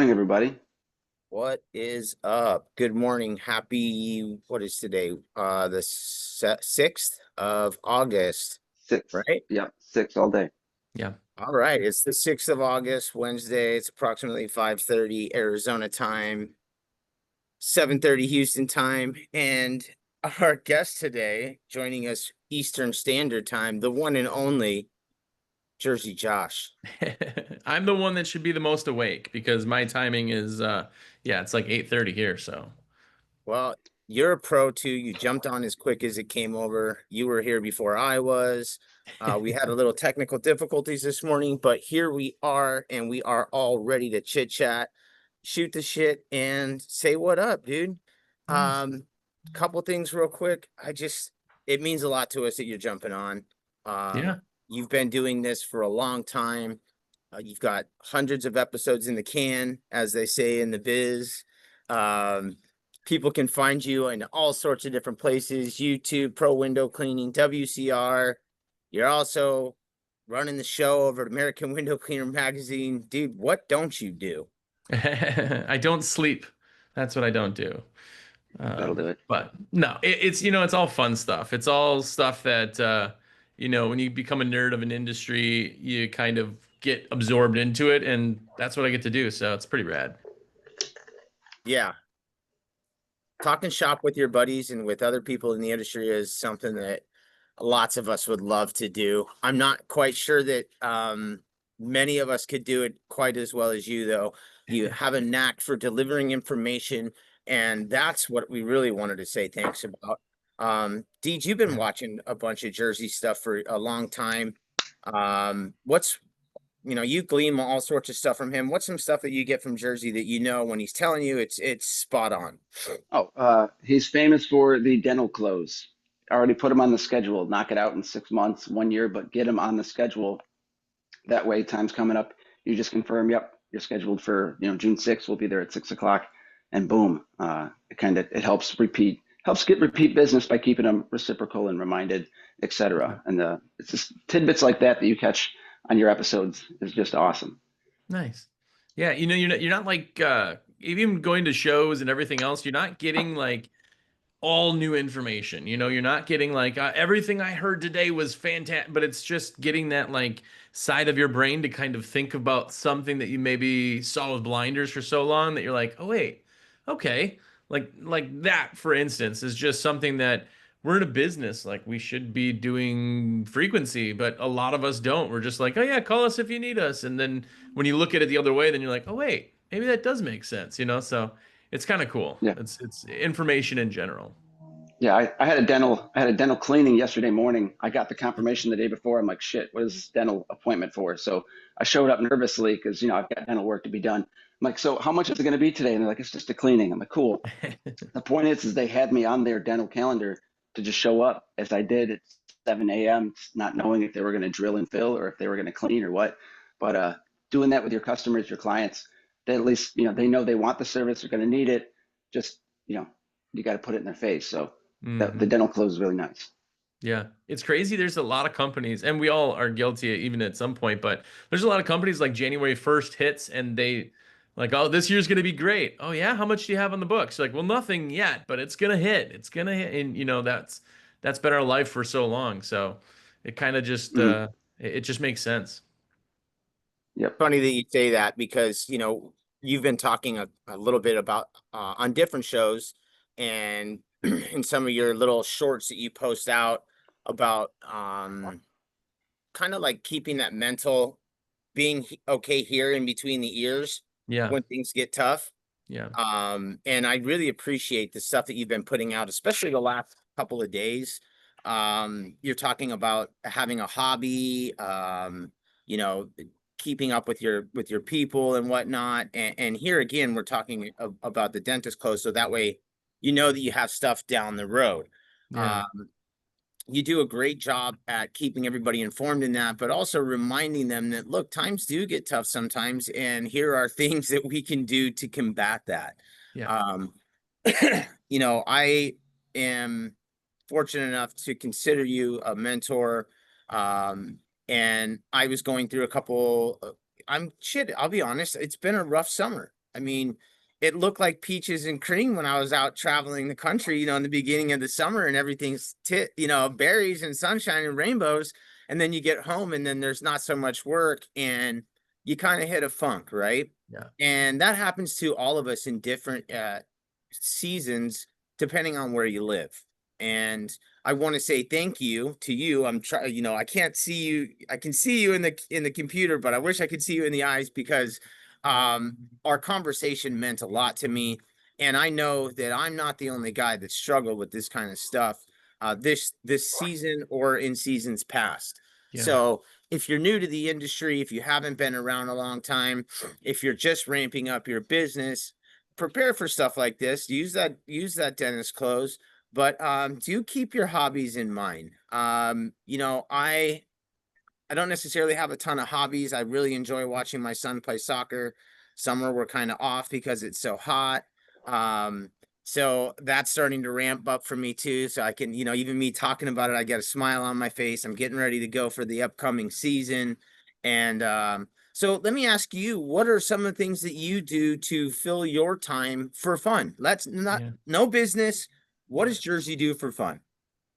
morning, everybody. What is up? Good morning. What is today? The 6th of August, Six. right? Yeah, six all day. Yeah. All right. It's the 6th of August, Wednesday. It's approximately 5:30 Arizona time, 7:30 Houston time. And our guest today, joining us Eastern Standard Time, the one and only Jersey Josh. I'm the one that should be the most awake because my timing is yeah, it's like 8:30 here, so. Well, you're a pro too. You jumped on as quick as it came over. You were here before I was. We had a little technical difficulties this morning, but here we are, and we are all ready to chit chat, shoot the shit, and say what up, dude. Nice. Couple things real quick. It means a lot to us that you're jumping on. Yeah. You've been doing this for a long time. You've got hundreds of episodes in the can, as they say in the biz. Um, People can find you in all sorts of different places: YouTube, Pro Window Cleaning, WCR. You're also running the show over at American Window Cleaner Magazine. Dude, what don't you do? I don't sleep. That's what I don't do. That'll do it. But no, it's it's all fun stuff. It's all stuff that when you become a nerd of an industry, you kind of get absorbed into it, and that's what I get to do. So it's pretty rad. Yeah. Talking shop with your buddies and with other people in the industry is something that lots of us would love to do. I'm not quite sure that many of us could do it quite as well as you, though. You have a knack for delivering information, and that's what we really wanted to say thanks about. Deej, you've been watching a bunch of Jersey stuff for a long time. What's you glean all sorts of stuff from him. What's some stuff that you get from Jersey that when he's telling you it's spot on? Oh, he's famous for the dental close. Already put him on the schedule. Knock it out in 6 months, 1 year, but get him on the schedule. That way, time's coming up. You just confirm, yep, you're scheduled for June 6th. We'll be there at 6 o'clock, and boom. It helps get repeat business by keeping them reciprocal and reminded, etc. And it's just tidbits like that you catch on your episodes is just awesome. Nice. Yeah, you're not like even going to shows and everything else, you're not getting like all new information. You're not getting like everything I heard today was fantastic, but it's just getting that like side of your brain to kind of think about something that you maybe saw with blinders for so long that you're like, "Oh wait. Okay." Like that for instance is just something that we're in a business like we should be doing frequency, but a lot of us don't. We're just like, "Oh yeah, call us if you need us." And then when you look at it the other way, then you're like, "Oh wait, maybe that does make sense." So it's kind of cool. Yeah. It's information in general. Yeah, I had a dental cleaning yesterday morning. I got the confirmation the day before. I'm like, shit, what is this dental appointment for? So I showed up nervously because I've got dental work to be done. I'm like, so how much is it going to be today? And they're like, it's just a cleaning. I'm like, cool. The point is they had me on their dental calendar to just show up as I did at 7 a.m., not knowing if they were going to drill and fill or if they were going to clean or what. But doing that with your customers, your clients, they at least they know they want the service, they're going to need it. Just you got to put it in their face. So the dental close is really nice. Yeah, it's crazy. There's a lot of companies, and we all are guilty even at some point, but there's a lot of companies like January 1st hits and they like, oh, this year's going to be great. Oh yeah, how much do you have on the books? Like, well, nothing yet, but it's going to hit. It's going to hit. And that's been our life for so long. So it kind of just it just makes sense. Yep. Funny that you say that because you've been talking a little bit about on different shows and in some of your little shorts that you post out about kind of like keeping that mental being okay here in between the ears Yeah. when things get tough. Yeah. And I really appreciate the stuff that you've been putting out, especially the last couple of days. You're talking about having a hobby, you know, keeping up with your people and whatnot. And here again, we're talking about the dentist close, so that way that you have stuff down the road. Yeah. You do a great job at keeping everybody informed in that, but also reminding them that, look, times do get tough sometimes, and here are things that we can do to combat that. Yeah. I am fortunate enough to consider you a mentor. And I was going through a couple, I'll be honest, it's been a rough summer. I mean, it looked like peaches and cream when I was out traveling the country, in the beginning of the summer, and everything's berries and sunshine and rainbows. And then you get home and then there's not so much work and you kind of hit a funk, right? Yeah. And that happens to all of us in different seasons, depending on where you live. And I want to say thank you to you. I'm trying, I can't see you. I can see you in the computer, but I wish I could see you in the eyes, because our conversation meant a lot to me. And I know that I'm not the only guy that struggled with this kind of stuff this season or in seasons past. Yeah. So if you're new to the industry, if you haven't been around a long time, if you're just ramping up your business, prepare for stuff like this. Use that dentist clothes, but do keep your hobbies in mind. I don't necessarily have a ton of hobbies. I really enjoy watching my son play soccer. Summer we're kind of off because it's so hot. Um, so that's starting to ramp up for me too. So I can, even me talking about it, I get a smile on my face. I'm getting ready to go for the upcoming season. And so let me ask you, what are some of the things that you do to fill your time for fun? Let's not, Yeah. no business. What does Jersey do for fun?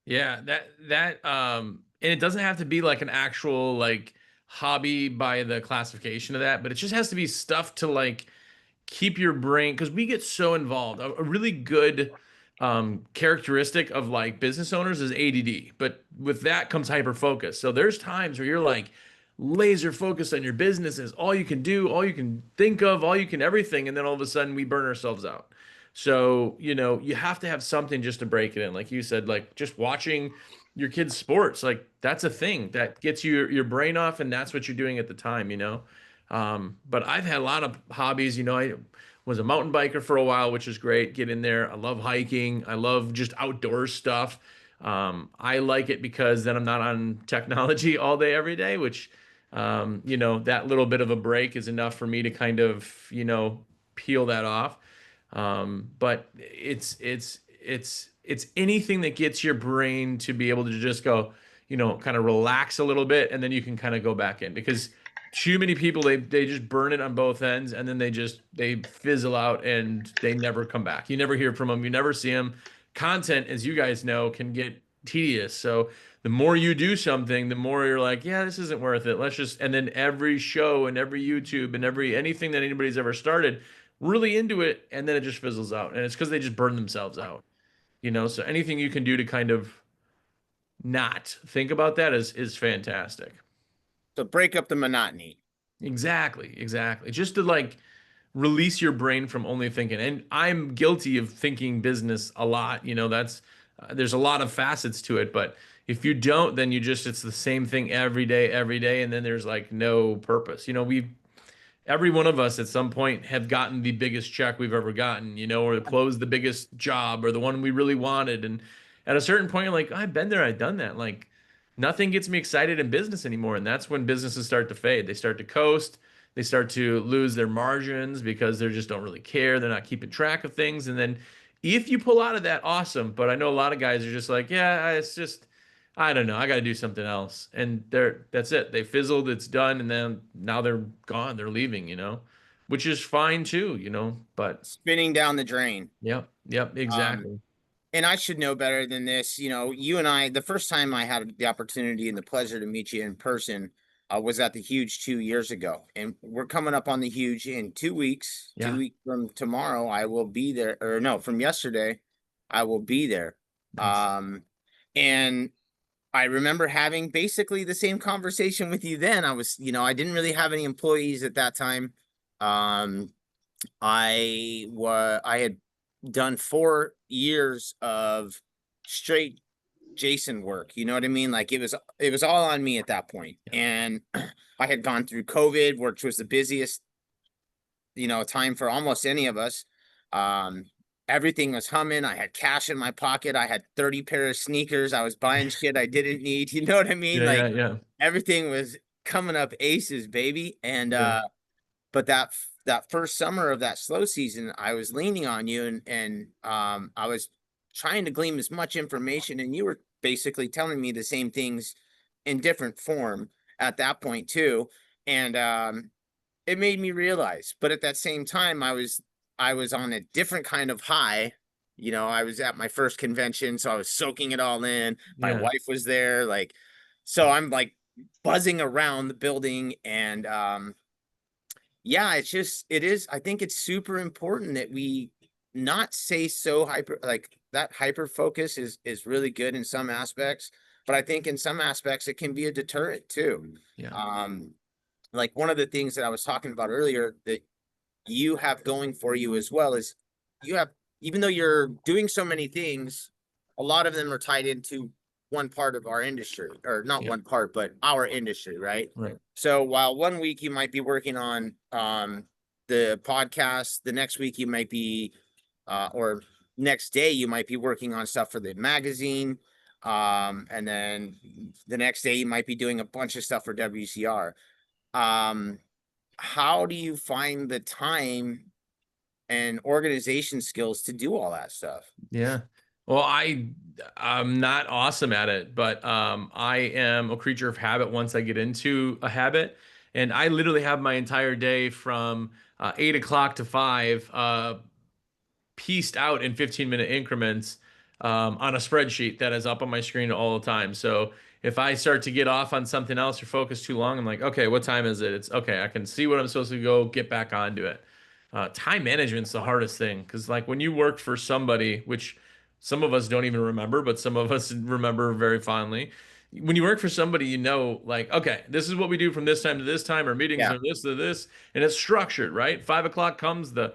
Yeah, and it doesn't have to be like an actual like hobby by the classification of that, but it just has to be stuff to like keep your brain, because we get so involved. A really good characteristic of like business owners is ADD, but with that comes hyper focus. So there's times where you're like laser focused on your business, is all you can do, all you can think of, all you can everything, and then all of a sudden we burn ourselves out. So, you have to have something just to break it in. Like you said, like just watching your kids' sports, like that's a thing that gets your brain off, and that's what you're doing at the time. But I've had a lot of hobbies. I was a mountain biker for a while, which is great. Get in there. I love hiking. I love just outdoor stuff. I like it because then I'm not on technology all day, every day, which, that little bit of a break is enough for me to kind of, peel that off. But it's anything that gets your brain to be able to just go, kind of relax a little bit, and then you can kind of go back in, because too many people, they just burn it on both ends, and then they fizzle out and they never come back. You never hear from them, you never see them. Content, as you guys know, can get tedious. So the more you do something, the more you're like, yeah, this isn't worth it. Let's just, and then every show and every YouTube and anything that anybody's ever started, really into it, and then it just fizzles out. And it's because they just burn themselves out. So anything you can do to kind of not think about that is fantastic. So break up the monotony. Exactly, exactly. Just to like release your brain from only thinking. And I'm guilty of thinking business a lot. That's there's a lot of facets to it, but if you don't, then it's the same thing every day, and then there's like no purpose. Every one of us at some point have gotten the biggest check we've ever gotten, or closed the biggest job, or the one we really wanted. And at a certain point, you're like, I've been there, I've done that. Like nothing gets me excited in business anymore. And that's when businesses start to fade. They start to coast. They start to lose their margins because they just don't really care. They're not keeping track of things. And then if you pull out of that, awesome. But I know a lot of guys are just like, yeah, it's just, I don't know. I got to do something else. And that's it. They fizzled. It's done. And then now they're gone. They're leaving, which is fine too, but Spinning down the drain. yep. Yep. Um, Exactly. and I should know better than this. You and I, the first time I had the opportunity and the pleasure to meet you in person was at the Huge 2 years ago. And we're coming up on the Huge in 2 weeks. Yeah. 2 weeks from tomorrow, I will be there. Or no, from yesterday, I will be there. Nice. And I remember having basically the same conversation with you then. I didn't really have any employees at that time. Um, I had done 4 years of straight Jason work. You know what I mean? Like it was all on me at that point. Yeah. And I had gone through COVID, which was the busiest, time for almost any of us. Um, Everything was humming. I had cash in my pocket. I had 30 pair of sneakers. I was buying shit I didn't need. You know what I mean? Yeah. Yeah. Like Yeah. everything was coming up aces, baby. And Yeah. but that first summer of that slow season, I was leaning on you, and I was trying to glean as much information, and you were basically telling me the same things in different form at that point too. And it made me realize, but at that same time, I was on a different kind of high. You know, I was at my first convention, so I was soaking it all in. My Yeah. wife was there, like, so I'm like buzzing around the building, and yeah, it's just it is. I think it's super important that we not say so hyper, like that hyper focus is really good in some aspects, but I think in some aspects it can be a deterrent too. Yeah. Um, like one of the things that I was talking about earlier that you have going for you as well is you have, even though you're doing so many things, a lot of them are tied into one part of our industry, or not Yeah. one part, but our industry, right? Right. So while one week you might be working on the podcast, the next week you might be or next day you might be working on stuff for the magazine, and then the next day you might be doing a bunch of stuff for WCR. um how do you find the time and organization skills to do all that stuff? Yeah. Well, I'm not awesome at it, but I am a creature of habit once I get into a habit. And I literally have my entire day from 8 o'clock to 5 pieced out in 15-minute increments on a spreadsheet that is up on my screen all the time. So if I start to get off on something else or focus too long, I'm like, okay, what time is it? It's okay. I can see what I'm supposed to go, get back onto it. Time management's the hardest thing because, like, when you work for somebody, which some of us don't even remember, but some of us remember very fondly. When you work for somebody, you know, like, okay, this is what we do from this time to this time, or meetings Yeah. are this to this, and it's structured, right? 5 o'clock comes, the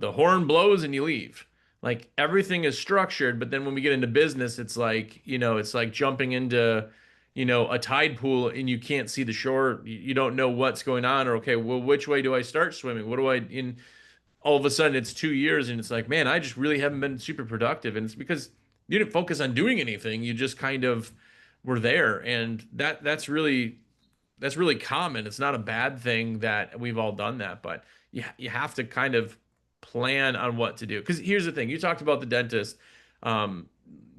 horn blows and you leave. Like everything is structured, but then when we get into business, it's like, you know, it's like jumping into, you know, a tide pool and you can't see the shore. You don't know what's going on, or okay, well, which way do I start swimming? What do I in all of a sudden it's 2 years and it's like, man, I just really haven't been super productive. And it's because you didn't focus on doing anything. You just kind of were there. And that's really common. It's not a bad thing that we've all done that, but you have to kind of plan on what to do. Because here's the thing: you talked about the dentist, um,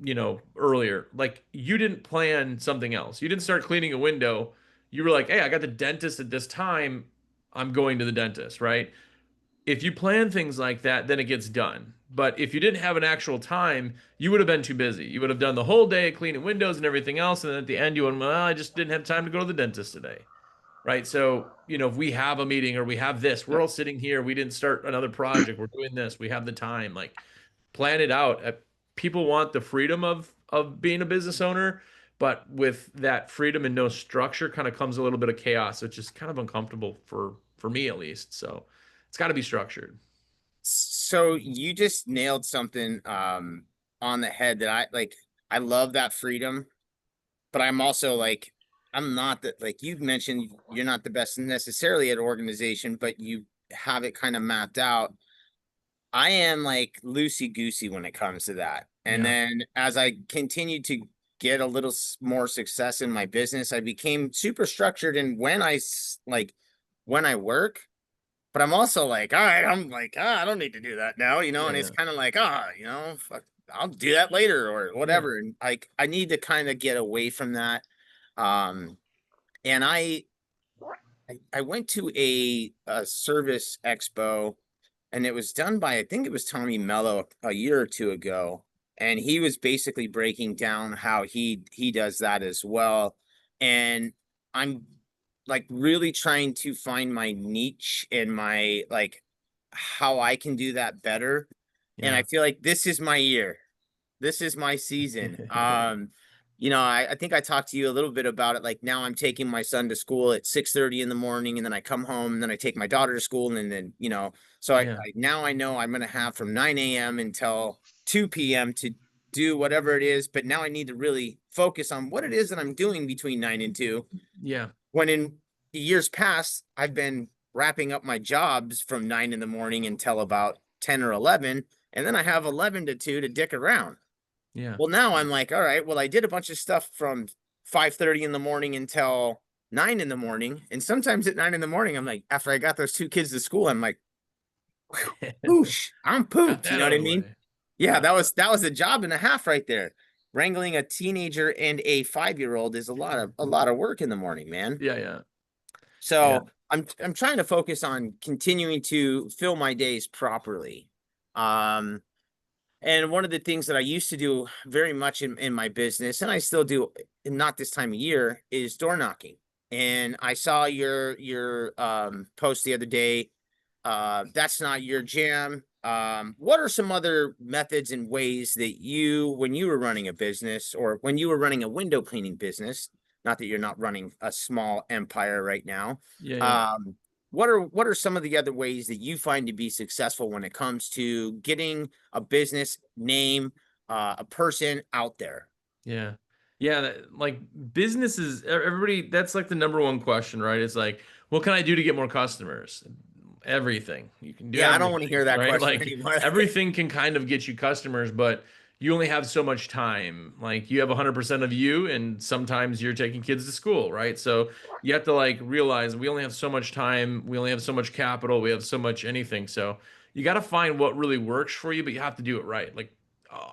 you know, earlier. Like you didn't plan something else. You didn't start cleaning a window. You were like, hey, I got the dentist at this time. I'm going to the dentist, right? If you plan things like that, then it gets done. But if you didn't have an actual time, you would have been too busy. You would have done the whole day cleaning windows and everything else. And then at the end, you went, well, I just didn't have time to go to the dentist today. Right. So, you know, if we have a meeting or we have this, we're all sitting here. We didn't start another project. We're doing this. We have the time. Like, plan it out. People want the freedom of being a business owner, but with that freedom and no structure, kind of comes a little bit of chaos, which is kind of uncomfortable for me at least. So, it's got to be structured. So you just nailed something on the head that I like. I love that freedom, but I'm also like, I'm not that, like you've mentioned, you're not the best necessarily at organization, but you have it kind of mapped out. I am like loosey goosey when it comes to that. And Yeah. then as I continued to get a little more success in my business, I became super structured in when like when I work. But I'm also like, all right, I'm like, I don't need to do that now, you know, Yeah. and it's Yeah. kind of like, fuck, I'll do that later or Yeah. whatever. And like, I need to kind of get away from that. Um, and I went to a service expo, and it was done by, I think it was Tommy Mello a year or two ago. And he was basically breaking down how he does that as well. And I'm like really trying to find my niche and my like how I can do that better. And I Yeah. feel like this is my year. This is my season. You know, I think I talked to you a little bit about it. Like now I'm taking my son to school at 6:30 in the morning, and then I come home, and then I take my daughter to school, and then, you know, so Yeah. now I know I'm gonna have from 9 a.m. until 2 p.m. to do whatever it is, but now I need to really focus on what it is that I'm doing between 9 and 2. Yeah. When in years past, I've been wrapping up my jobs from 9 in the morning until about 10 or 11, and then I have 11 to 2 to dick around. Yeah. Well, now I'm like, all right, well, I did a bunch of stuff from 5:30 in the morning until 9 in the morning. And sometimes at 9 in the morning, I'm like, after I got those two kids to school, I'm like, whoosh, I'm Got pooped. You that know out what I of the mean? way. Yeah, Yeah. that was a job and a half right there. Wrangling a teenager and a 5-year-old is a lot of work in the morning, man. Yeah. Yeah. So Yeah. I'm trying to focus on continuing to fill my days properly. Um, and one of the things that I used to do very much in my business, and I still do, not this time of year, is door knocking. And I saw your post the other day. That's not your jam. What are some other methods and ways that you, when you were running a business or when you were running a window cleaning business, not that you're not running a small empire right now, Yeah, yeah. um, what are some of the other ways that you find to be successful when it comes to getting a business name, a person out there? Yeah. Yeah, like businesses, everybody, that's like the number one question, right? It's like, what can I do to get more customers? Everything. You can do Yeah, I don't want to everything, hear that right? question Like anymore. everything can kind of get you customers, but you only have so much time. Like you have 100% of you, and sometimes you're taking kids to school, right? So you have to like realize we only have so much time, we only have so much capital, we have so much anything. So you got to find what really works for you, but you have to do it right. Like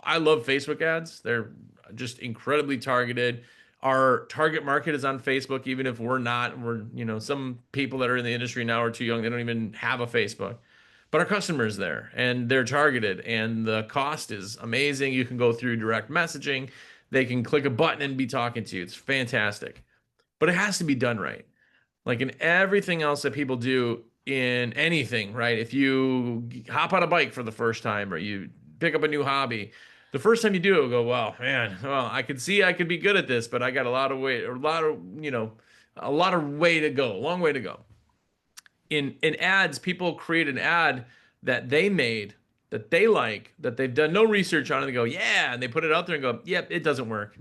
I love Facebook ads. They're just incredibly targeted. Our target market is on Facebook, even if we're not. We're, some people that are in the industry now are too young. They don't even have a Facebook. But our customers there and they're targeted and the cost is amazing. You can go through direct messaging. They can click a button and be talking to you. It's fantastic. But it has to be done right. Like in everything else that people do in anything, right? If you hop on a bike for the first time or you pick up a new hobby, the first time you do it, go, well, man, well, I could see I could be good at this, but I got a lot of way, or a lot of way to go, a long way to go. In ads, people create an ad that they made that they like, that they've done no research on, and they go, yeah, and they put it out there and go, yep, it doesn't work.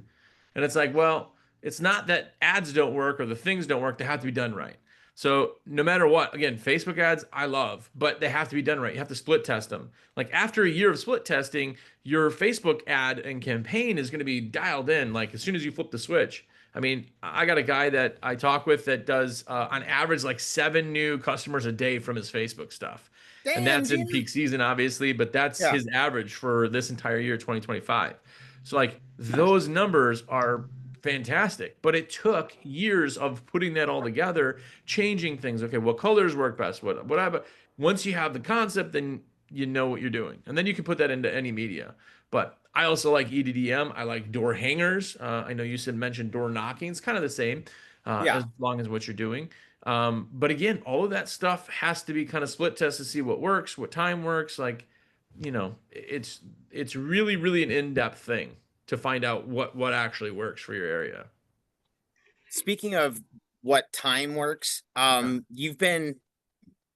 And it's like, well, it's not that ads don't work or the things don't work. They have to be done right. So no matter what, again, Facebook ads, I love, but they have to be done right. You have to split test them. Like after a year of split testing, your Facebook ad and campaign is going to be dialed in. Like as soon as you flip the switch. I mean, I got a guy that I talk with that does on average like 7 new customers a day from his Facebook stuff. And Damn, that's in Jimmy. peak season, obviously, but that's Yeah. his average for this entire year, 2025. So like those numbers are fantastic, but it took years of putting that all together, changing things. Okay, what colors work best? What I once you have the concept, then you know what you're doing, and then you can put that into any media. But I also like EDDM. I like door hangers. I know you said mentioned door knocking. It's kind of the same, Yeah. as long as what you're doing. But again, all of that stuff has to be kind of split test to see what works, what time works. Like, it's really, really an in-depth thing to find out what actually works for your area. Speaking of what time works, Yeah. you've been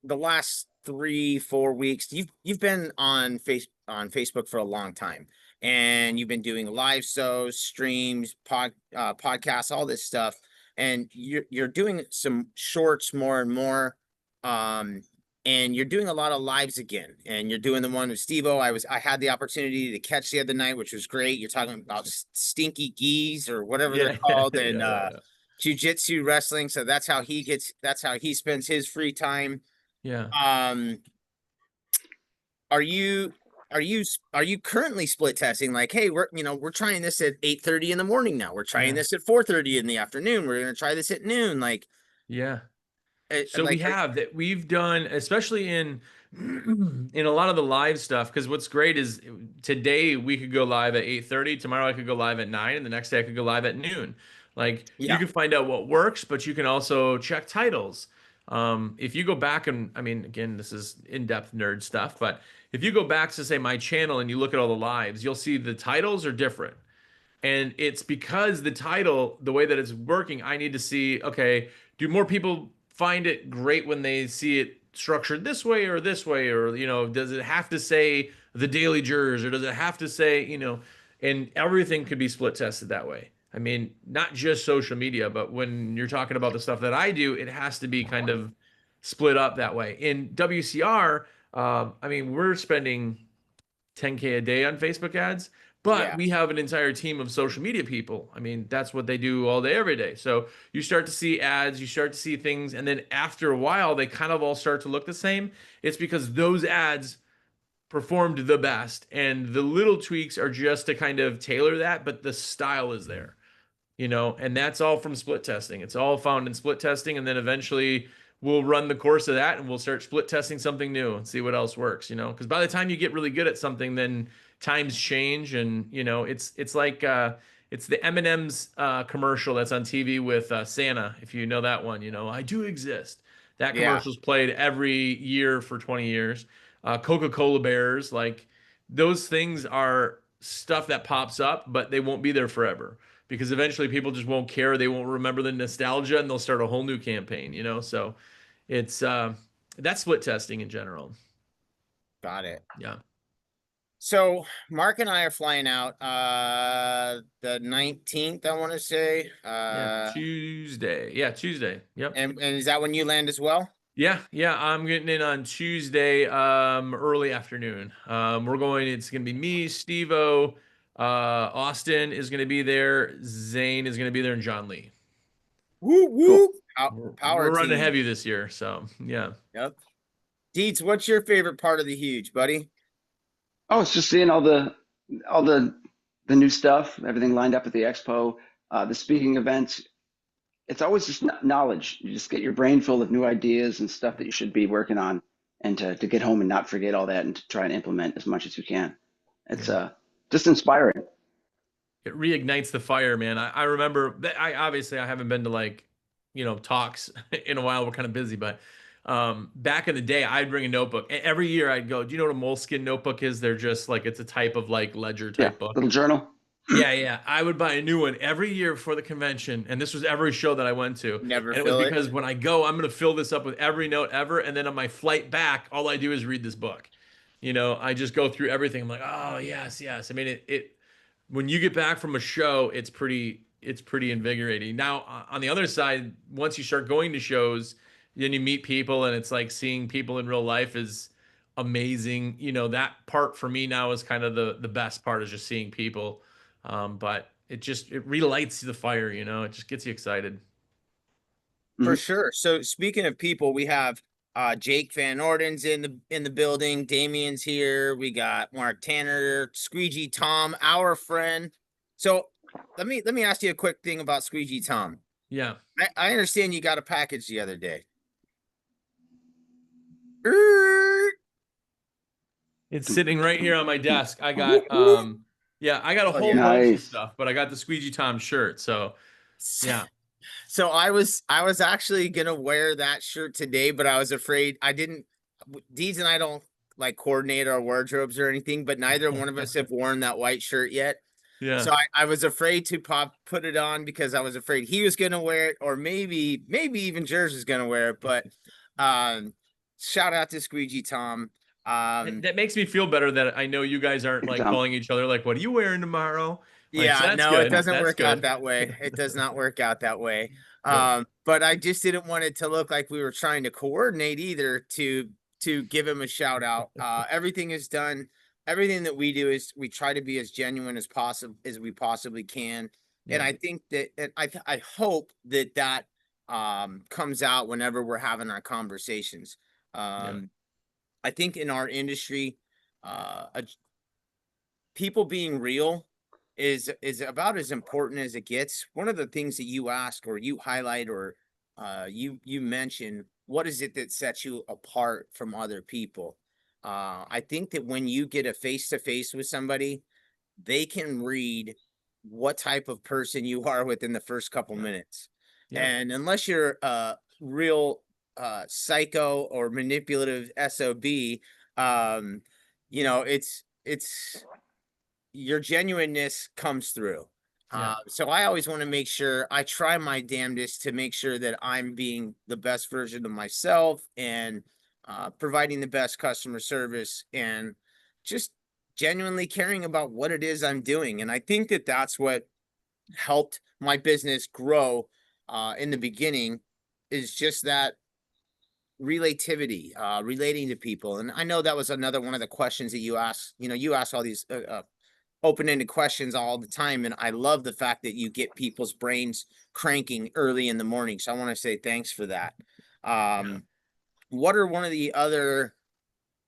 the last 3, 4 weeks, you've been on Facebook for a long time, and you've been doing live shows, streams, podcasts, all this stuff, and you're doing some shorts more and more, um, and you're doing a lot of lives again, and you're doing the one with Steve-O. I had the opportunity to catch the other night, which was great. You're talking about stinky geese or whatever they're Yeah, yeah, called, and yeah, jujitsu wrestling. So that's how he spends his free time. yeah. um are you are you currently split testing, like, hey, we're trying this at 8:30 in the morning, now we're trying Yeah, this at 4:30 in the afternoon, we're going to try this at noon, like, yeah. So we like, have that we've done, especially in in a lot of the live stuff, because what's great is today we could go live at 8:30, tomorrow I could go live at 9, and the next day I could go live at noon. Like you yeah, can find out what works, but you can also check titles. If you go back and I mean, again, this is in-depth nerd stuff, but if you go back to say my channel and you look at all the lives, you'll see the titles are different. And it's because the title, the way that it's working, I need to see, okay, do more people find it great when they see it structured this way or this way? Or, does it have to say the Daily Jurors or does it have to say, and everything could be split tested that way. I mean, not just social media, but when you're talking about the stuff that I do, it has to be kind of split up that way. In WCR, I mean, we're spending 10K a day on Facebook ads, but yeah. we have an entire team of social media people. I mean, that's what they do all day, every day. So you start to see ads, you start to see things, and then after a while, they kind of all start to look the same. It's because those ads performed the best, and the little tweaks are just to kind of tailor that, but the style is there. And that's all from split testing. It's all found in split testing, and then eventually we'll run the course of that and we'll start split testing something new and see what else works, you know, because by the time you get really good at something, then times change. And, you know, it's like, it's the M&M's commercial that's on TV with Santa. If you know that one, you know, I do exist. That Yeah. commercial's played every year for 20 years. Coca-Cola bears, like those things are stuff that pops up, but they won't be there forever because eventually people just won't care. They won't remember the nostalgia and they'll start a whole new campaign, you know? So it's that's split testing in general. Got it. Yeah. So Mark and I are flying out the 19th, I want to say. Yeah. Tuesday. Yeah, Tuesday. Yep. And is that when you land as well? Yeah, yeah, I'm getting in on Tuesday, early afternoon. It's gonna be me, Steve-O, Austin is gonna be there, Zane is gonna be there, and John Lee. Woo Cool. woo. Power We're running team. heavy this year, so yeah. Yep. Deeds, what's your favorite part of the huge, buddy? Oh, it's just seeing all the new stuff, everything lined up at the expo, the speaking events. It's always just knowledge. You just get your brain full of new ideas and stuff that you should be working on, and to get home and not forget all that, and to try and implement as much as you can. It's Yeah. just inspiring. It reignites the fire, man. I remember that I obviously I haven't been to like, you know, talks in a while. We're kind of busy, but back in the day, I'd bring a notebook. Every year I'd go, do you know what a moleskin notebook is? They're just like it's a type of like ledger Yeah, type book. little journal. Yeah, yeah. I would buy a new one every year before the convention, and this was every show that I went to. Never And it was fill it. because when I go, I'm going to fill this up with every note ever, and then on my flight back, all I do is read this book. You know, I just go through everything. I'm like, oh yes, yes. I mean, it when you get back from a show, it's pretty invigorating. Now, on the other side, once you start going to shows, then you meet people, and it's like seeing people in real life is amazing. You know, that part for me now is kind of the best part is just seeing people. But it relights the fire, you know, it just gets you excited. For Mhm. sure. So speaking of people, we have Jake Van Orden's in the building, Damien's here, we got Mark Tanner, Squeegee Tom, our friend. So let me ask you a quick thing about Squeegee Tom. Yeah. I understand you got a package the other day. Er, It's sitting right here on my desk. I whoop, got whoop. yeah, I got a Oh whole yeah. bunch of Nice. stuff, but I got the Squeegee Tom shirt. So yeah. So I was actually gonna wear that shirt today, but I was afraid I didn't. Deeds and I don't like coordinate our wardrobes or anything, but neither one of us have worn that white shirt yet. Yeah. So I was afraid to put it on because I was afraid he was gonna wear it, or maybe even Jersey is gonna wear it. But um, shout out to Squeegee Tom. That makes me feel better that I know you guys aren't Thank you, like Tom. calling each other like, what are you wearing tomorrow? Like, so Yeah, that's no, it good. doesn't That's work out good. that way. It does not work out that way. Yep. But I just didn't want it to look like we were trying to coordinate either to give him a shout out. Everything is done. Everything that we do is we try to be as genuine as possible as we possibly can. And Yeah. I think that and I hope that that comes out whenever we're having our conversations. Yeah. I think in our industry, people being real is about as important as it gets. One of the things that you ask or you highlight or you mention, what is it that sets you apart from other people? I think that when you get a face to face with somebody, they can read what type of person you are within the first couple Yeah. minutes. Yeah. And unless you're a real psycho or manipulative SOB, um, it's your genuineness comes through. Yeah. So I always want to make sure I try my damnedest to make sure that I'm being the best version of myself and providing the best customer service and just genuinely caring about what it is I'm doing. And I think that that's what helped my business grow in the beginning is just that relativity, relating to people. And I know that was another one of the questions that you asked. You ask all these open-ended questions all the time, and I love the fact that you get people's brains cranking early in the morning, so I want to say thanks for that. Yeah. What are one of the other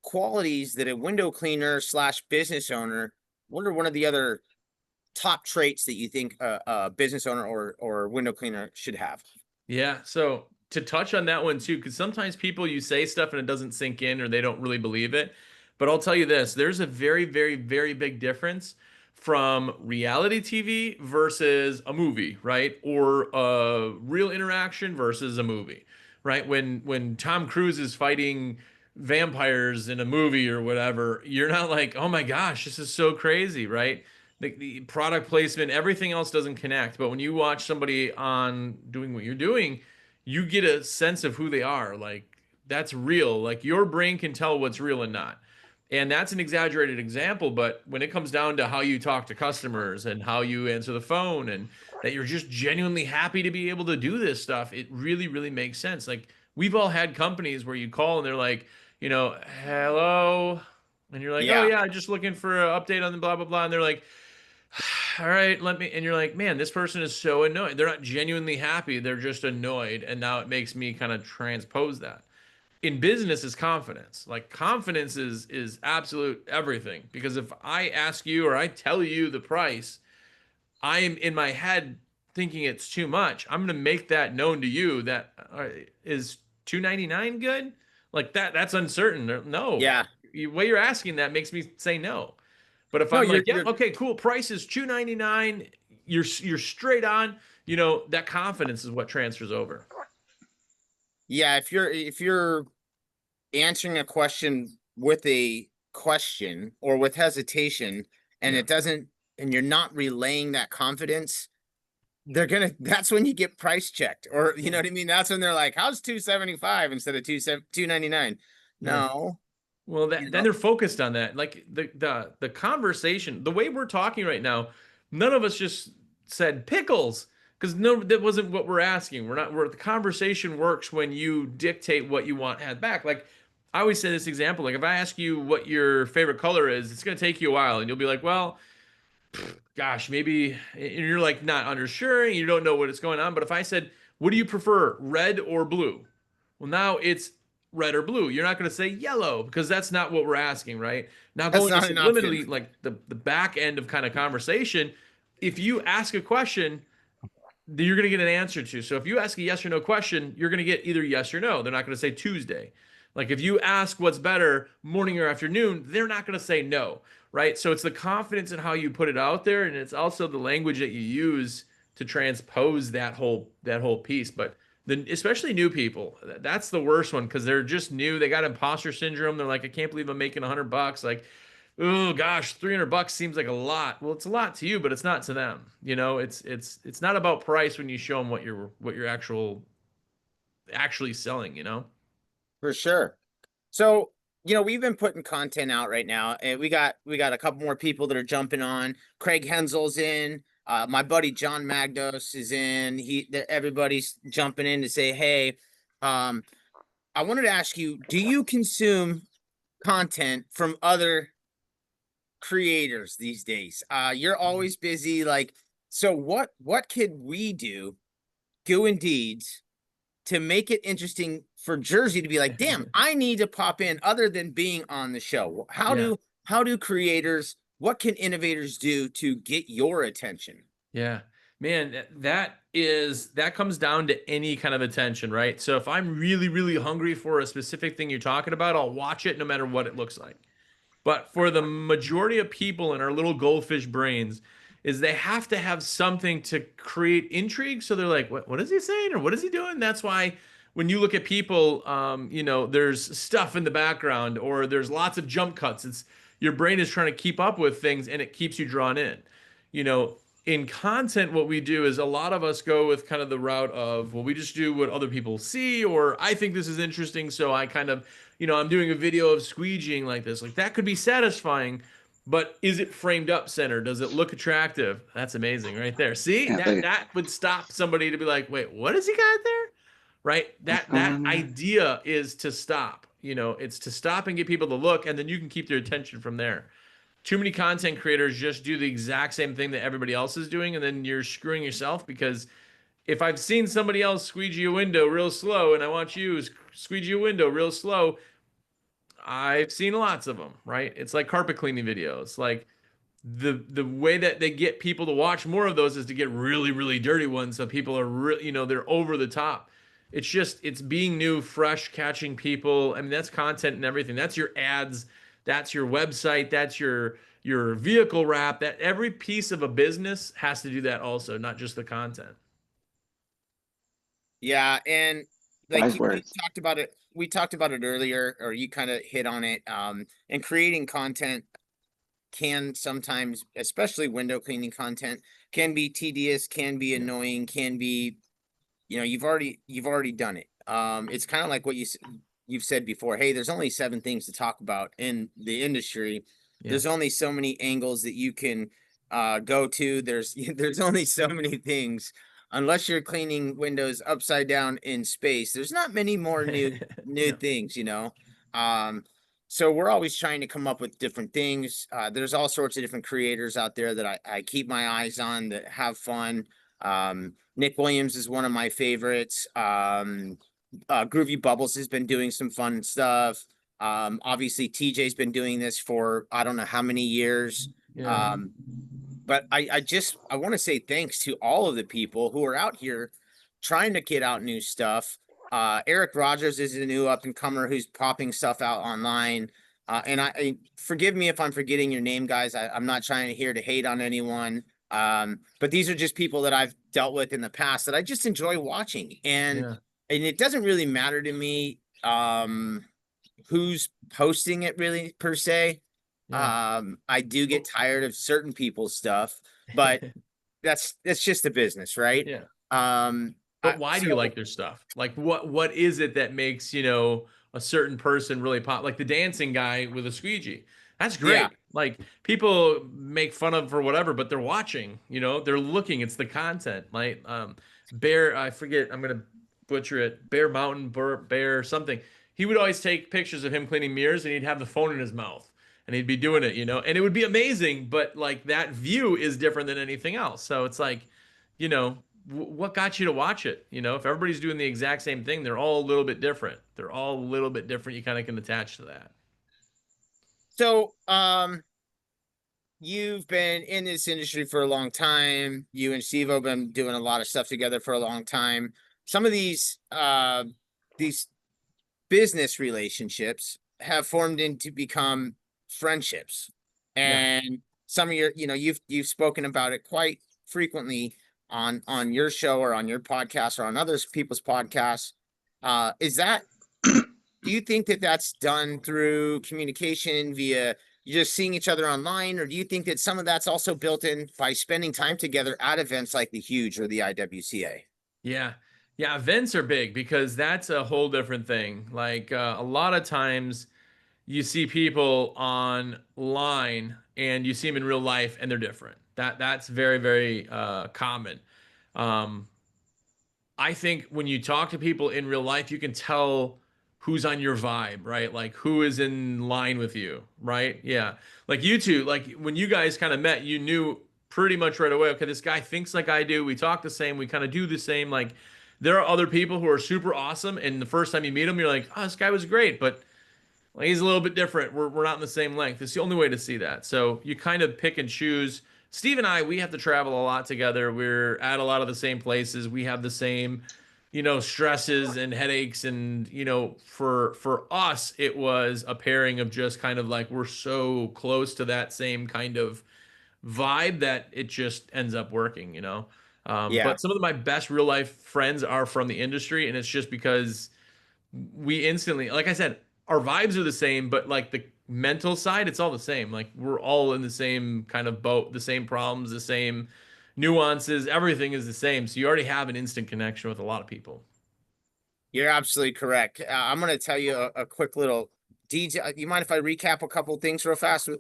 qualities that a window cleaner slash business owner, what are one of the other top traits that you think a business owner or window cleaner should have? Yeah. So to touch on that one too, because sometimes people, you say stuff and it doesn't sink in or they don't really believe it. But I'll tell you this, there's a very, very, very big difference from reality TV versus a movie, right? Or a real interaction versus a movie, right? When Tom Cruise is fighting vampires in a movie or whatever, you're not like, oh my gosh, this is so crazy, right? The product placement, everything else doesn't connect. But when you watch somebody on doing what you're doing, you get a sense of who they are. Like that's real. Like your brain can tell what's real and not. And that's an exaggerated example, but when it comes down to how you talk to customers and how you answer the phone and that you're just genuinely happy to be able to do this stuff, it really, really makes sense. Like we've all had companies where you call and they're like, hello. And you're like, oh Yeah. yeah, just looking for an update on the blah, blah, blah. And they're like, all right, let me. And you're like, man, this person is so annoyed. They're not genuinely happy. They're just annoyed. And now it makes me kind of transpose that. In business is confidence. Like confidence is absolute everything. Because if I ask you or I tell you the price, I am in my head thinking it's too much. I'm going to make that known to you that is 299 good? Like that's uncertain. No. Yeah. The way you're asking that makes me say no. But if No, I'm like, yeah, you're okay, cool, price is 299, you're straight on, that confidence is what transfers over. yeah, if you're answering a question with a question or with hesitation and Yeah. it doesn't and you're not relaying that confidence, that's when you get price checked. Or you know Yeah. what I mean? That's when they're like, how's 275 instead of 299? Yeah. No, Well, you then know, they're focused on that. Like the conversation, the way we're talking right now, none of us just said pickles because no, that wasn't what we're asking. We're not. Where the conversation works when you dictate what you want had back. Like I always say this example. Like if I ask you what your favorite color is, it's gonna take you a while, and you'll be like, well, gosh, maybe, and you're like not unsure, and you don't know what is going on. But if I said, what do you prefer, red or blue? Well, now it's red or blue. You're not going to say yellow because that's not what we're asking, right? Now that's going to not an option. subliminally, like the back end of kind of conversation, if you ask a question, you're going to get an answer to. So if you ask a yes or no question, you're going to get either yes or no. They're not going to say Tuesday. Like if you ask what's better, morning or afternoon, they're not going to say no, right? So it's the confidence in how you put it out there, and it's also the language that you use to transpose that whole piece. But especially new people, that's the worst one because they're just new. They got imposter syndrome. They're like, I can't believe I'm making $100. Like, oh gosh, $300 seems like a lot. Well, it's a lot to you, but it's not to them. It's not about price when you show them what you're actually selling. For sure. So, we've been putting content out right now, and we got a couple more people that are jumping on. Craig Hensel's in. My buddy John Magdos is in. Everybody's jumping in to say, hey, um, I wanted to ask you, do you consume content from other creators these days? You're always busy. Like, so what could we do, doing deeds, to make it interesting for Jersey to be like, damn, I need to pop in other than being on the show? Yeah. How do creators, what can innovators do to get your attention? Yeah. Man, that comes down to any kind of attention, right? So if I'm really, really hungry for a specific thing you're talking about, I'll watch it no matter what it looks like. But for the majority of people in our little goldfish brains, is they have to have something to create intrigue. So they're like, what is he saying? Or what is he doing? That's why when you look at people, there's stuff in the background or there's lots of jump cuts. It's your brain is trying to keep up with things and it keeps you drawn in. You know, in content, what we do is a lot of us go with kind of the route of, well, we just do what other people see, or I think this is interesting. So I kind of, I'm doing a video of squeegeeing like this. Like that could be satisfying, but is it framed up center? Does it look attractive? That's amazing right there. See, Yeah, that would stop somebody to be like, wait, what has he got there? Right? what's That going that on there? idea is to stop. It's to stop and get people to look, and then you can keep their attention from there. Too many content creators just do the exact same thing that everybody else is doing, and then you're screwing yourself because if I've seen somebody else squeegee a window real slow and I want you to squeegee a window real slow, I've seen lots of them, right? It's like carpet cleaning videos. Like the way that they get people to watch more of those is to get really, really dirty ones. So people are really, they're over the top. it's being new, fresh, catching people. I mean, that's content and everything. That's your ads, that's your website, that's your vehicle wrap. That every piece of a business has to do that also, not just the content. Yeah, and like Wise you words. talked about it, we talked about it earlier, or you kind of hit on it. And creating content can sometimes, especially window cleaning content, can be tedious, can be Yeah. annoying, can be, you've already done it. It's kind of like what you've said before. Hey, there's only 7 things to talk about in the industry. Yeah. There's only so many angles that you can go to. There's there's only so many things. Unless you're cleaning windows upside down in space, there's not many more new No. things. Um, so we're always trying to come up with different things. There's all sorts of different creators out there that I keep my eyes on that have fun. Nick Williams is one of my favorites. Groovy Bubbles has been doing some fun stuff. Obviously TJ's been doing this for I don't know how many years. Yeah. Um, but I want to say thanks to all of the people who are out here trying to get out new stuff. Eric Rogers is a new up and comer who's popping stuff out online. And forgive me if I'm forgetting your name, guys. I'm not trying to here to hate on anyone. But these are just people that I've dealt with in the past that I just enjoy watching. Yeah. And it doesn't really matter to me who's posting it really per se. Yeah. I do get tired of certain people's stuff, but that's just the business, right? Yeah. Um, But why do so you like their stuff? Like what is it that makes, you know, a certain person really pop? Like the dancing guy with a squeegee. That's yeah, great. Like people make fun of for whatever, but they're watching, you know, they're looking. It's the content. Like Bear, I forget, I'm gonna butcher it. Bear Mountain, Bear something. He would always take pictures of him cleaning mirrors and he'd have the phone in his mouth and he'd be doing it, you know, and it would be amazing, but like that view is different than anything else. So it's like, you know, what got you to watch it? You know, if everybody's doing the exact same thing, they're all a little bit different. They're all a little bit different. You kind of can attach to that. so you've been in this industry for a long time. You and Steve have been doing a lot of stuff together for a long time. Some of these business relationships have formed into become friendships. Yeah. And some of you've spoken about it quite frequently on your show or on your podcast or on other people's podcasts. Is that Do you think that that's done through communication via you're just seeing each other online, or do you think that some of that's also built in by spending time together at events like the Huge or the IWCA? Yeah. Yeah. Events are big because that's a whole different thing. Like a lot of times you see people online and you see them in real life and they're different. That's very, very common. Um, I think when you talk to people in real life, you can tell who's on your vibe, right? Like who is in line with you, right? Yeah. Like you two, like when you guys kind of met, you knew pretty much right away, okay, this guy thinks like I do. We talk the same. We kind of do the same. Like there are other people who are super awesome. And the first time you meet them, you're like, oh, this guy was great. But like he's a little bit different. We're not in the same length. It's the only way to see that. So you kind of pick and choose. Steve and I, we have to travel a lot together. We're at a lot of the same places. We have the same, you know, stresses and headaches. And, you know, for us, it was a pairing of just kind of like we're so close to that same kind of vibe that it just ends up working, you know. Yeah. But some of my best real life friends are from the industry, and it's just because we instantly, like I said, our vibes are the same, but like the mental side, it's all the same. Like we're all in the same kind of boat, the same problems, the same nuances, everything is the same. So you already have an instant connection with a lot of people. You're absolutely correct. I'm going to tell you a quick little DJ. You mind if I recap a couple of things real fast? Go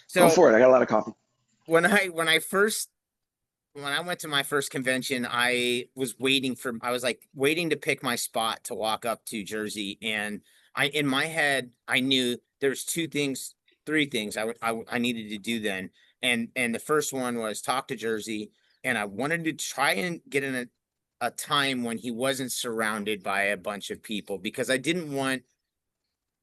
So for it. I got a lot of coffee. when I went to my first convention, I was like waiting to pick my spot to walk up to Jersey. And in my head, I knew there's 3 things I needed to do then. And the first one was talk to Jersey. And I wanted to try and get in a time when he wasn't surrounded by a bunch of people because I didn't want,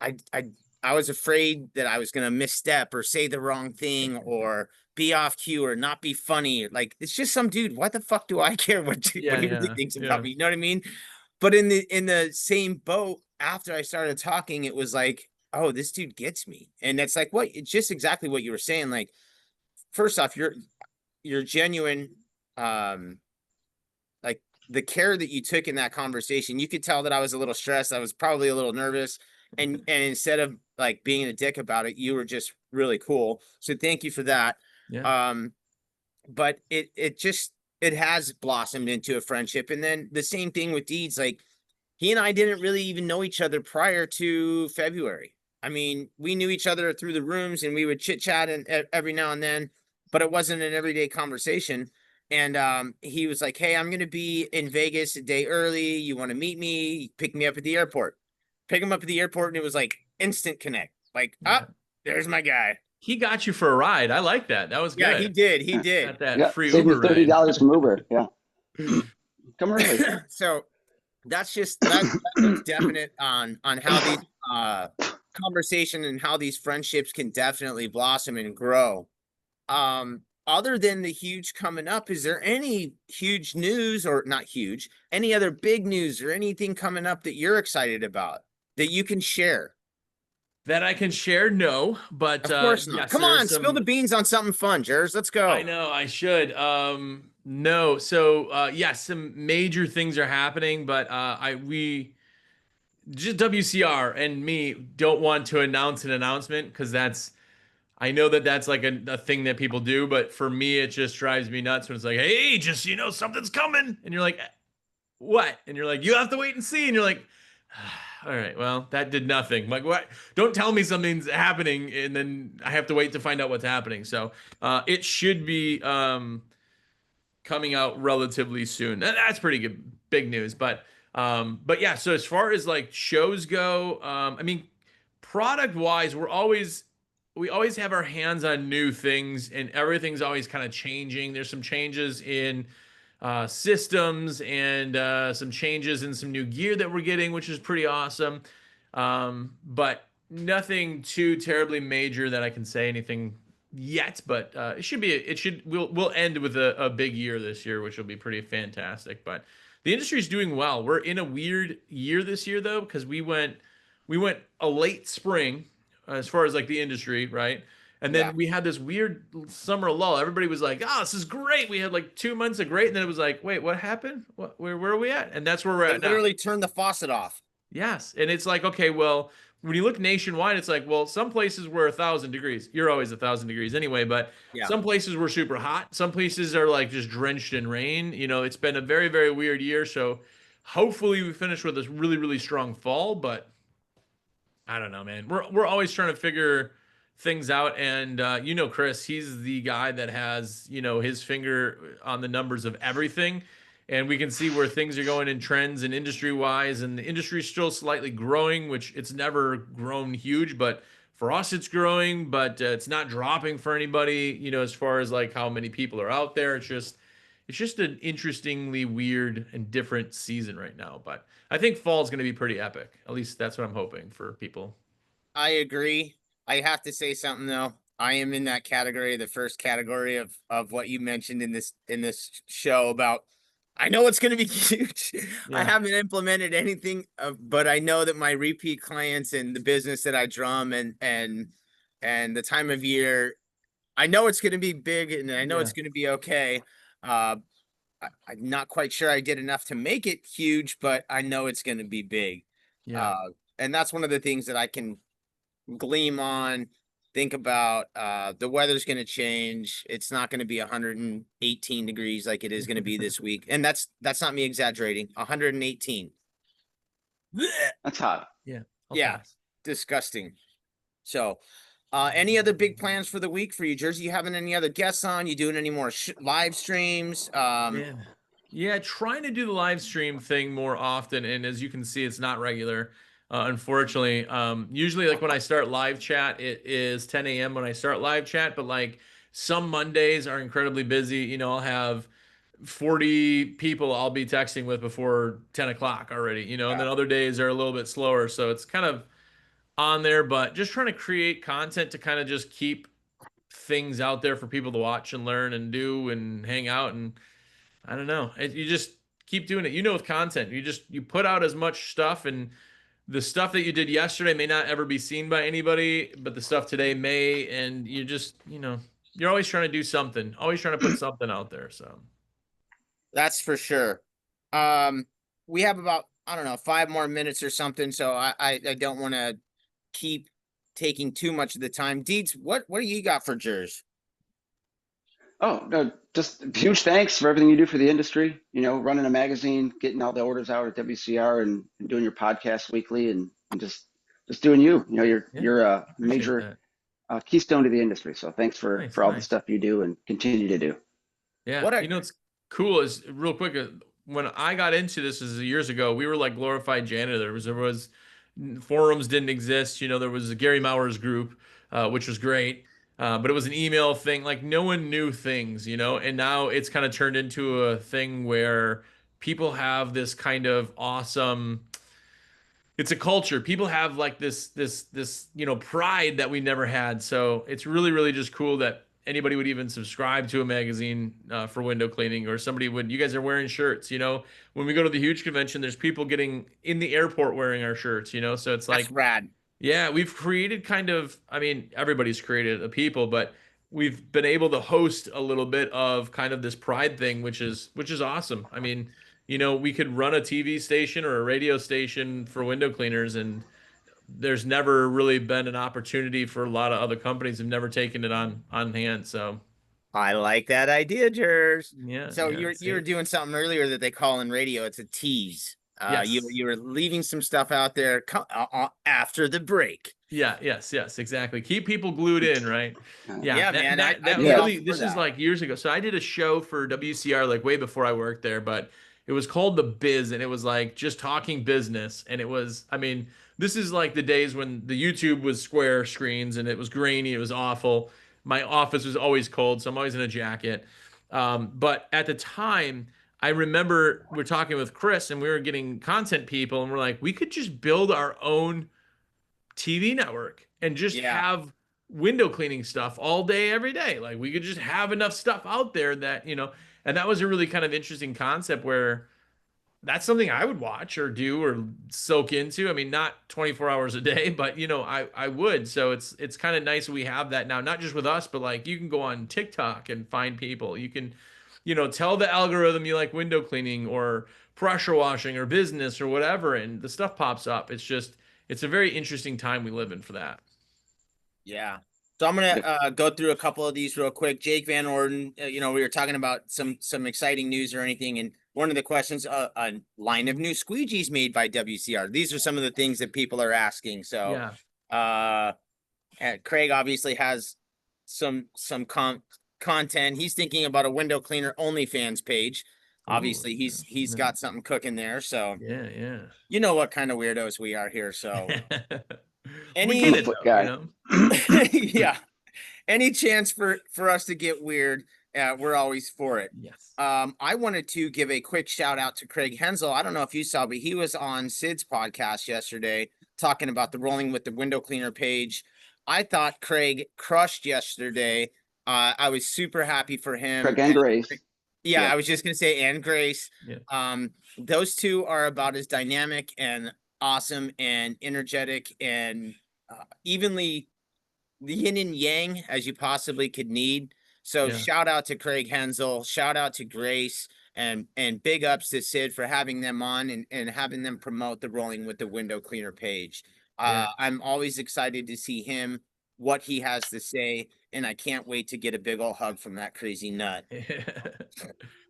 I, I, I was afraid that I was going to misstep or say the wrong thing or be off cue or not be funny. Like it's just some dude. What the fuck do I care what Yeah, he really yeah, thinks about yeah. me? You know what I mean? But in the same boat, after I started talking, it was like, oh, this dude gets me. And it's like what it's just exactly what you were saying. Like, first off, you're genuine. Um, like the care that you took in that conversation, you could tell that I was a little stressed. I was probably a little nervous. And instead of like being a dick about it, you were just really cool. So thank you for that. Yeah. Um, but it has blossomed into a friendship. And then the same thing with Deeds. Like he and I didn't really even know each other prior to February. I mean, we knew each other through the rooms and we would chit chat and every now and then, but it wasn't an everyday conversation. And he was like, "Hey, I'm going to be in Vegas a day early. You want to meet me? Pick me up at the airport." Pick him up at the airport, and it was like instant connect. Like, Yeah. there's my guy. He got you for a ride. I like that. That was Yeah, he good. did. He Yeah. did. Got that Yeah, free save you Uber ride. $30 from Uber. Yeah, come early. So that's definite on how these conversation and how these friendships can definitely blossom and grow. Other than the huge coming up, is there any huge news, or not huge, any other big news or anything coming up that you're excited about that you can share? That I can share, no, but Of course not. yes, Come there are on, spill the some. beans on something fun, Jers. Let's I go. know I should. No, so yes, some major things are happening, but I we just WCR and me don't want to announce an announcement because that's I know that that's like a thing that people do, but for me it just drives me nuts when it's like, hey, just something's coming, and you're like, what? And you're like, you have to wait and see, and you're like, all right, well, that did nothing. Like, what? Don't tell me something's happening, and then I have to wait to find out what's happening. So, it should be coming out relatively soon. That's pretty good, big news. But yeah. So as far as like shows go, I mean, product wise, we always have our hands on new things, and everything's always kind of changing. There's some changes in systems and some changes in some new gear that we're getting, which is pretty awesome. But nothing too terribly major that I can say anything yet. But we'll end with a big year this year, which will be pretty fantastic. But the industry is doing well. We're in a weird year this year though, because we went a late spring as far as like the industry, right? And Yeah. then we had this weird summer lull. Everybody was like, "Oh, this is great." We had like 2 months of great, and then it was like, "Wait, what happened? Where are we at?" And that's where we're They at now. literally turned the faucet off. Yes, and it's like, okay, well, when you look nationwide, it's like, well, some places were 1,000 degrees. You're always 1,000 degrees anyway, but Yeah. some places were super hot. Some places are like just drenched in rain. It's been a very, very weird year. So hopefully we finish with this really, really strong fall, but I don't know, man. We're always trying to figure things out, and Chris, he's the guy that has his finger on the numbers of everything, and we can see where things are going in trends and industry wise, and the industry's still slightly growing, which it's never grown huge, but for us it's growing, but it's not dropping for anybody. As far as like how many people are out there, it's just an interestingly weird and different season right now, but I think fall is going to be pretty epic. At least that's what I'm hoping for people. I agree. I have to say something though. I am in that category, the first category of what you mentioned in this show about. I know it's going to be huge. I Yeah. haven't implemented anything, but I know that my repeat clients and the business that I drum and the time of year, I know it's going to be big, and I know Yeah. it's going to be okay. Uh, I'm not quite sure I did enough to make it huge, but I know it's going to be big. Yeah. And that's one of the things that I can gleam on, think about. The weather's going to change. It's not going to be 118 degrees like it is going to be this week. And that's not me exaggerating. 118. Blech. That's hot. Yeah. I'll Yeah, pass. disgusting. So, any other big plans for the week for you, Jersey? You having any other guests on? You doing any more live streams? Man. Yeah, trying to do the live stream thing more often, and as you can see, it's not regular. Unfortunately, usually like when I start live chat, it is 10 a.m. when I start live chat, but like some Mondays are incredibly busy. I'll have 40 people I'll be texting with before 10 o'clock already, and Yeah. then other days are a little bit slower. So it's kind of on there, but just trying to create content to kind of just keep things out there for people to watch and learn and do and hang out. And I don't know. You just keep doing it. You know, with content, you put out as much stuff, and the stuff that you did yesterday may not ever be seen by anybody, but the stuff today may, and you just, you're always trying to do something, always trying to put something out there. So That's for sure. Um, we have about, I don't know, 5 more minutes or something. So I don't want to keep taking too much of the time. Deeds, what do you got for Jers? Oh, no, just huge thanks for everything you do for the industry. Running a magazine, getting all the orders out at WCR, and doing your podcast weekly, and just doing you. You're yeah, you're a appreciate major that. keystone to the industry. So thanks for Nice, for all the nice. stuff you do and continue to do. Yeah, What a it's cool is real quick. When I got into this years ago, we were like glorified janitor. There was forums didn't exist. There was a Gary Mauer's group, which was great, but it was an email thing. Like no one knew things, and now it's kind of turned into a thing where people have this kind of awesome, it's a culture. People have like this pride that we never had. So it's really really just cool that anybody would even subscribe to a magazine for window cleaning, or somebody would. You guys are wearing shirts. When we go to the huge convention, there's people getting in the airport wearing our shirts. So it's That's like, rad. yeah, we've created kind of, I mean, everybody's created a people, but we've been able to host a little bit of kind of this pride thing, which is awesome. I mean, we could run a TV station or a radio station for window cleaners, and there's never really been an opportunity for a lot of other companies have never taken it on hand. So I like that idea, Jers. yeah, So yeah. you were See, doing something earlier that they call in radio. It's a tease. yes. You were leaving some stuff out there after the break. Yeah, yes, exactly. Keep people glued in, right? Uh, Yeah, Yeah, that man, that I'd that be yeah, all really, for this is that. like years ago. So I did a show for WCR like way before I worked there, but it was called The Biz, and it was like just talking business. And it was, I mean, this is like the days when the YouTube was square screens and it was grainy, it was awful. My office was always cold, so I'm always in a jacket. But at the time, I remember we're talking with Chris and we were getting content people, and we're like, we could just build our own TV network and just Yeah. have window cleaning stuff all day, every day. Like we could just have enough stuff out there that, and that was a really kind of interesting concept where that's something I would watch or do or soak into. I mean, not 24 hours a day, but I would. So it's kind of nice we have that now, not just with us, but like you can go on TikTok and find people. You can, tell the algorithm you like window cleaning or pressure washing or business or whatever, and the stuff pops up. It's a very interesting time we live in for that. Yeah. So I'm gonna yep. go through a couple of these real quick. Jake Van Orden, we were talking about some exciting news or anything, and one of the questions, a line of new squeegees made by WCR. These are some of the things that people are asking. So, Yeah. Craig obviously has some content. He's thinking about a window cleaner OnlyFans page. Ooh, Obviously, he's got something cooking there. So yeah, yeah. you know what kind of weirdos we are here. So We get it Foot though, guy. yeah, any chance for us to get weird, we're always for it. Yes. I wanted to give a quick shout out to Craig Hensel. I don't know if you saw, but he was on Sid's podcast yesterday talking about the Rolling with the Window Cleaner page. I thought Craig crushed yesterday. I was super happy for him. Craig and Grace. Yeah, I Yep. was just gonna say, and Grace. Yeah. Those two are about as dynamic and awesome and energetic and evenly the yin and yang as you possibly could need. So Yeah. shout out to Craig Hensel, shout out to Grace, and big ups to Sid for having them on and having them promote the Rolling with the Window Cleaner page. Yeah. I'm always excited to see him, what he has to say, and I can't wait to get a big old hug from that crazy nut.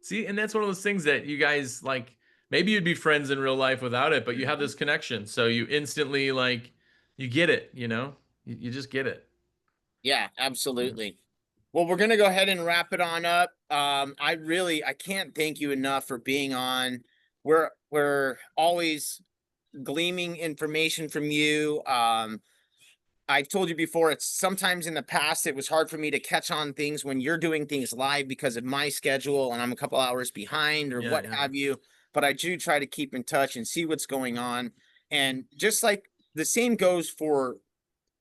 See, and that's one of those things that you guys like, maybe you'd be friends in real life without it, but you have this connection. So you instantly like you get it, you just get it. Yeah, Yeah. absolutely. Well, we're gonna go ahead and wrap it on up. I can't thank you enough for being on. We're always gleaming information from you. I've told you before, it's sometimes in the past it was hard for me to catch on things when you're doing things live because of my schedule and I'm a couple hours behind or Yeah, what yeah. have you. But I do try to keep in touch and see what's going on. And just like the same goes for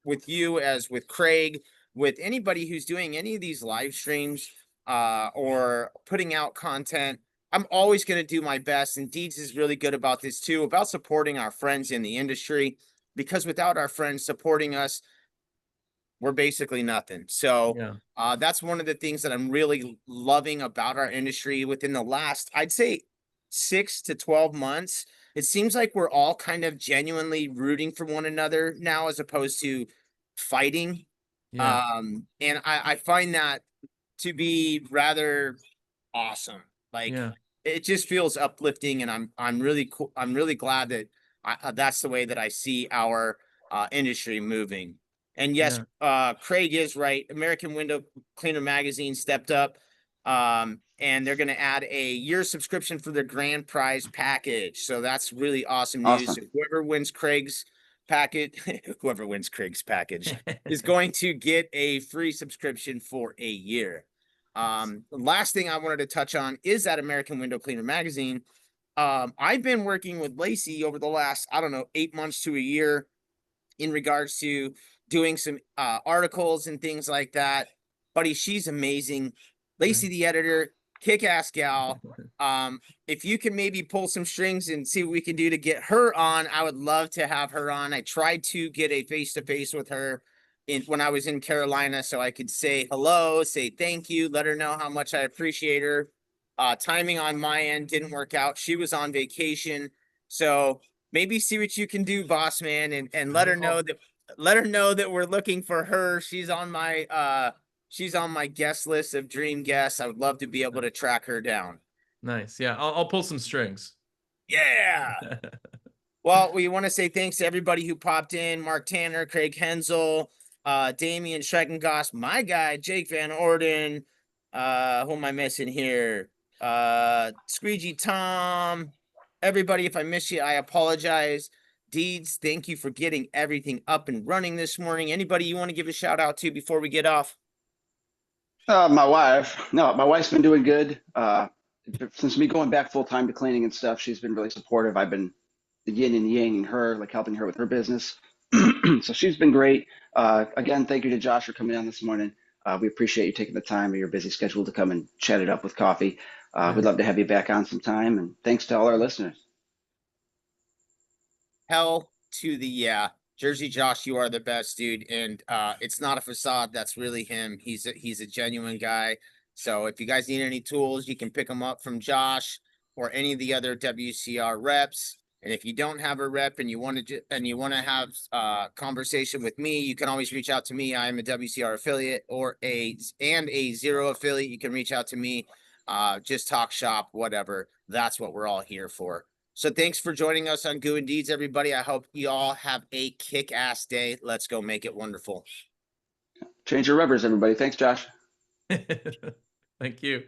with you as with Craig, with anybody who's doing any of these live streams or putting out content. I'm always going to do my best. And Deeds is really good about this too, about supporting our friends in the industry, because without our friends supporting us, we're basically nothing. So Yeah. that's one of the things that I'm really loving about our industry within the last, I'd say 6 to 12 months. It seems like we're all kind of genuinely rooting for one another now, as opposed to fighting. Yeah. And I find that to be rather awesome. Like, Yeah. it just feels uplifting, and I'm really cool. I'm really glad that that's the way that I see our industry moving. And yes, Yeah. Craig is right. American Window Cleaner Magazine stepped up, and they're going to add a year subscription for their grand prize package. So that's really awesome news. So Awesome. whoever wins Craig's package, whoever wins Craig's package is going to get a free subscription for a year. The last thing I wanted to touch on is that American Window Cleaner Magazine. I've been working with Lacey over the last, I don't know, 8 months to a year in regards to doing some articles and things like that. Buddy, she's amazing. Lacey, the editor, kick-ass gal. If you can maybe pull some strings and see what we can do to get her on, I would love to have her on. I tried to get a face-to-face with her when I was in Carolina, so I could say hello, say thank you, let her know how much I appreciate her. Timing on my end didn't work out. She was on vacation. So maybe see what you can do, boss man, and let her know that we're looking for her. She's on my guest list of dream guests. I would love to be able to track her down. Nice. Yeah. I'll pull some strings. Yeah. Well, we want to say thanks to everybody who popped in: Mark Tanner, Craig Hensel, Damian Schreckengoss, my guy, Jake Van Orden. Who am I missing here? Squeegee Tom. Everybody, if I miss you, I apologize. Deeds, thank you for getting everything up and running this morning. Anybody you want to give a shout out to before we get off? My wife. No, my wife's been doing good. Since me going back full time to cleaning and stuff, she's been really supportive. I've been the yin and yang in her, like helping her with her business. So she's been great. Again, thank you to Josh for coming on this morning. We appreciate you taking the time of your busy schedule to come and chat it up with coffee. We'd love to have you back on sometime. And thanks to all our listeners. Hell to the yeah. Jersey Josh, you are the best, dude. And it's not a facade. That's really him. He's a genuine guy. So if you guys need any tools, you can pick them up from Josh or any of the other WCR reps. And if you don't have a rep and you want to have conversation with me, you can always reach out to me. I am a WCR affiliate or a Zero affiliate. You can reach out to me. Just talk shop, whatever. That's what we're all here for. So thanks for joining us on Goo and Deeds, everybody. I hope you all have a kick-ass day. Let's go make it wonderful. Change your rubbers, everybody. Thanks, Josh. Thank you.